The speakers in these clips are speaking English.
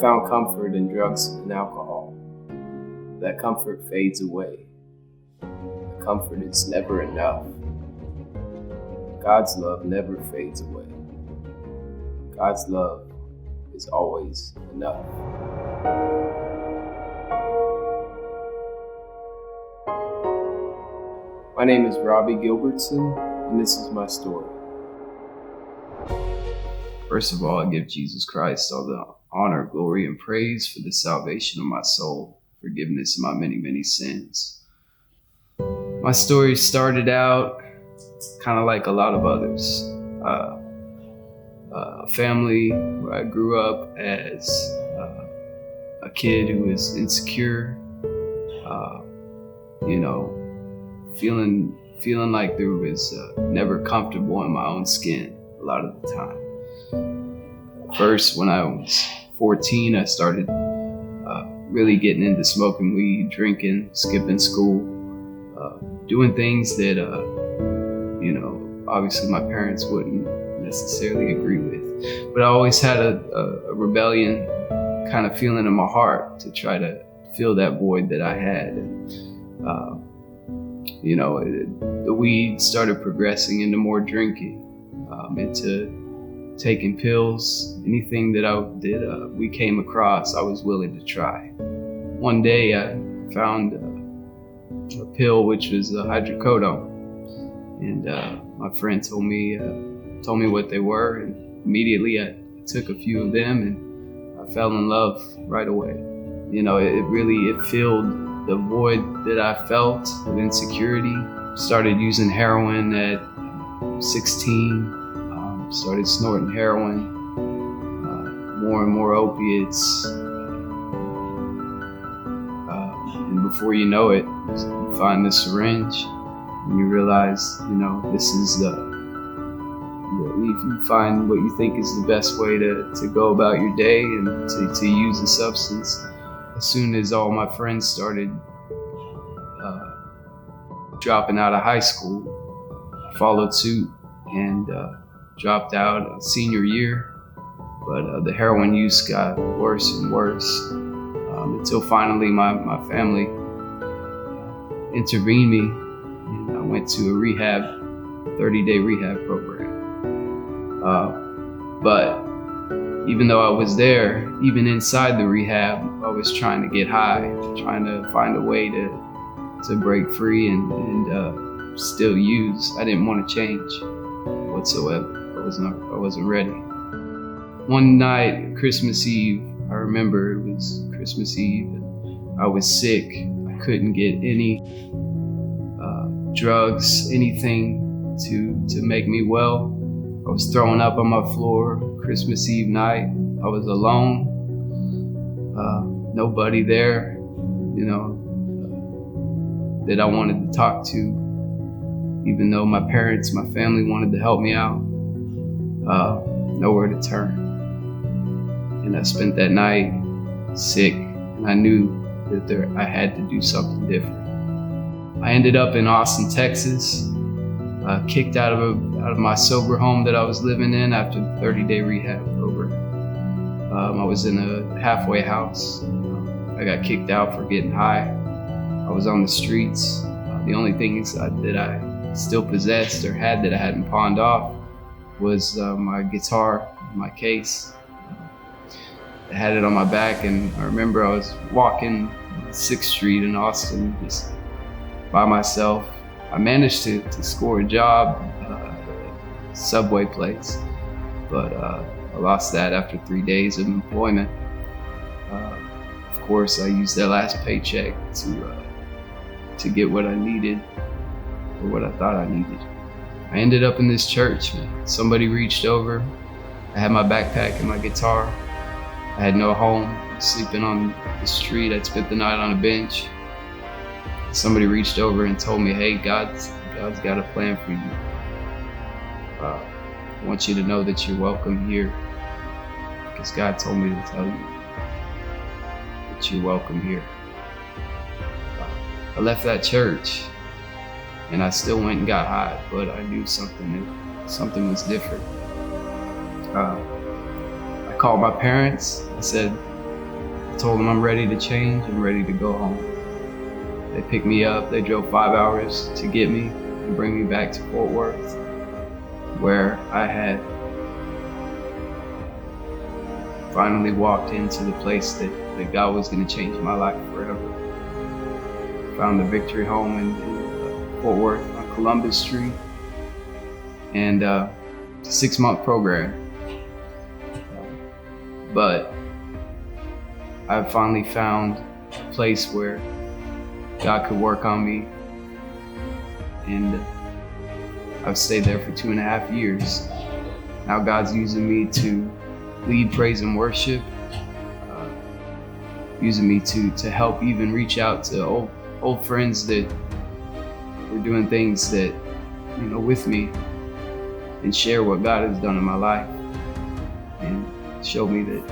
found comfort in drugs and alcohol. That comfort fades away. The comfort is never enough. God's love never fades away. God's love is always enough. My name is Robbie Gilbertson, and this is my story. First of all, I give Jesus Christ all the honor, glory, and praise for the salvation of my soul, forgiveness of my many, many sins. My story started out kind of like a lot of others. A family where I grew up as a kid who was insecure, feeling like there was never comfortable in my own skin a lot of the time. First, when I was 14, I started really getting into smoking weed, drinking, skipping school, doing things that, obviously my parents wouldn't necessarily agree with. But I always had a rebellion kind of feeling in my heart to try to fill that void that I had. And, the weed started progressing into more drinking, into taking pills. Anything that we came across, I was willing to try. One day I found a pill which was hydrocodone, and my friend told me what they were, and immediately I took a few of them, and I fell in love right away. It filled the void that I felt of insecurity. Started using heroin at 16. Started snorting heroin, more and more opiates, and before you know it, you find the syringe, and you realize, this is you find what you think is the best way to go about your day and to use the substance. As soon as all my friends started dropping out of high school, I followed suit and dropped out senior year, but the heroin use got worse and worse until finally my family intervened me, and I went to a 30-day rehab program. But even though I was there, even inside the rehab, I was trying to get high, trying to find a way to break free and still use. I didn't want to change whatsoever. I wasn't ready. One night, Christmas Eve, I remember it was Christmas Eve, and I was sick. I couldn't get any drugs, anything to make me well. I was throwing up on my floor. Christmas Eve night, I was alone, nobody there, that I wanted to talk to, even though my parents, my family wanted to help me out. Nowhere to turn. And I spent that night sick, and I knew that I had to do something different. I ended up in Austin, Texas, kicked out of my sober home that I was living in after the 30-day rehab program. I was in a halfway house. I got kicked out for getting high. I was on the streets. The only things that I still possessed or had that I hadn't pawned off was my guitar, my case. I had it on my back, and I remember I was walking 6th Street in Austin just by myself. I managed to score a job at a Subway place, but I lost that after 3 days of employment. Of course, I used that last paycheck to get what I needed, or what I thought I needed. I ended up in this church. Somebody reached over. I had my backpack and my guitar. I had no home, sleeping on the street. I'd spent the night on a bench. Somebody reached over and told me, hey, God's got a plan for you. I want you to know that you're welcome here, because God told me to tell you that you're welcome here. I left that church, and I still went and got high, but I knew something was different. I called my parents. I said, told them I'm ready to change, I'm ready to go home. They picked me up, they drove 5 hours to get me and bring me back to Fort Worth, where I had finally walked into the place that God was going to change my life forever. Found the Victory Home in Fort Worth on Columbus Street, and it's a 6-month program. But I finally found a place where God could work on me, and I've stayed there for 2.5 years. Now God's using me to lead praise and worship, using me to help even reach out to old friends that were doing things that, with me, and share what God has done in my life, and show me that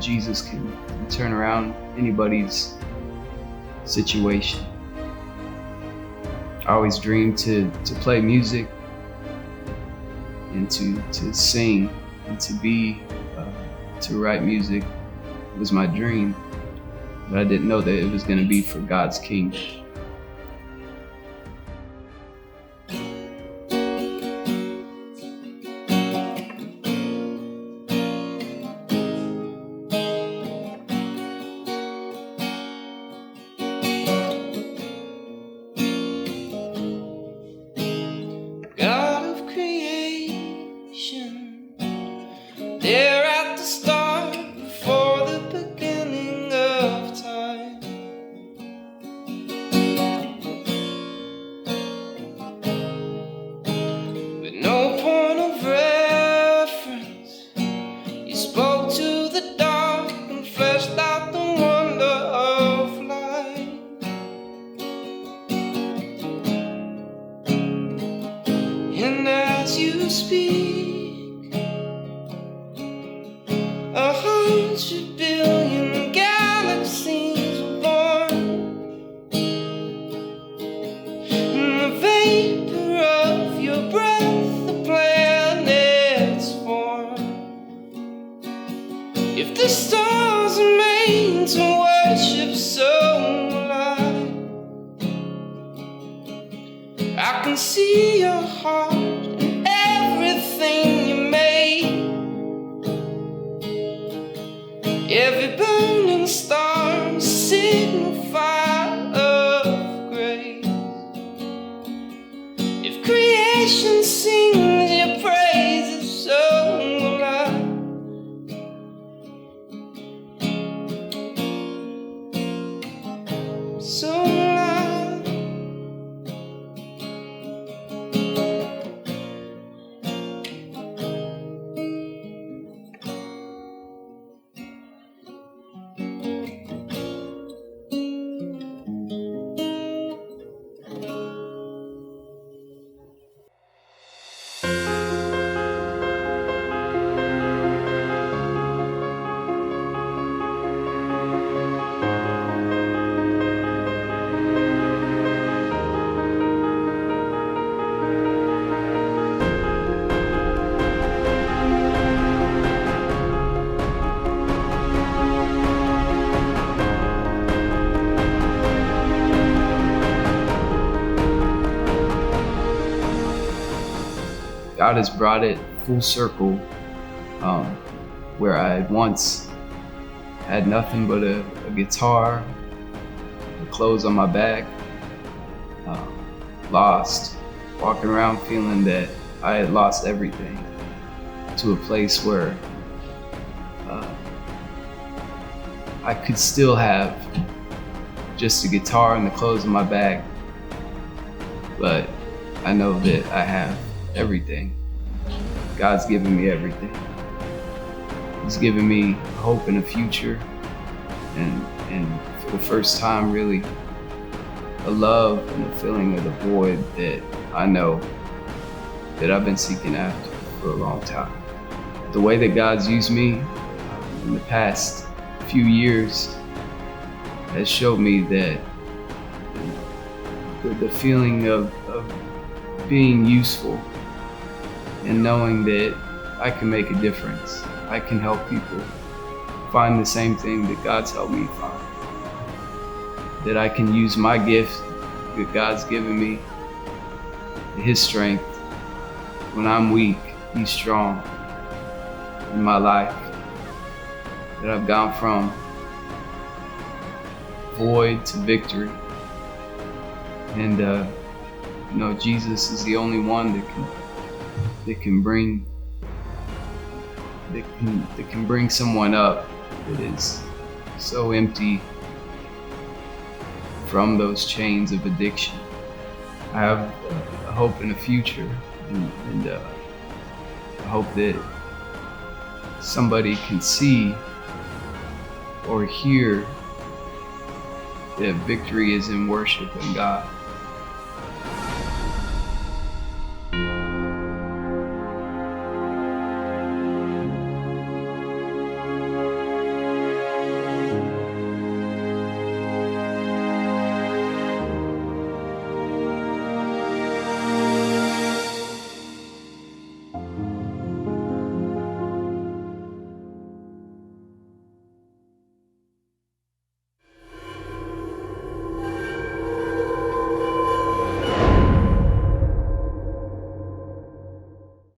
Jesus can turn around anybody's situation. I always dreamed to play music and to sing and to write music. It was my dream, but I didn't know that it was going to be for God's kingdom. There at the start, before the beginning of time. With no point of reference, you spoke to the dark and fleshed out the wonder of life. And as you speak, 100 billion galaxies were born, and the vapor of your breath the planets form. If the stars are made to worship, so will I can see your heart in everything you made. Every burning star is signify of grace. If creation sings your praises, so will I. So will I. God has brought it full circle, where I once had nothing but a guitar, the clothes on my back, lost, walking around feeling that I had lost everything, to a place where I could still have just a guitar and the clothes on my back, but I know that I have everything. God's given me everything. He's given me hope in a future, and for the first time, really, a love and a feeling of the void that I know that I've been seeking after for a long time. The way that God's used me in the past few years has showed me that the feeling of being useful and knowing that I can make a difference, I can help people, find the same thing that God's helped me find. That I can use my gift that God's given me, His strength. When I'm weak, He's strong in my life. That I've gone from void to victory. And Jesus is the only one that can bring someone up that is so empty from those chains of addiction. I have a hope in a future, and I hope that somebody can see or hear that victory is in worshiping God.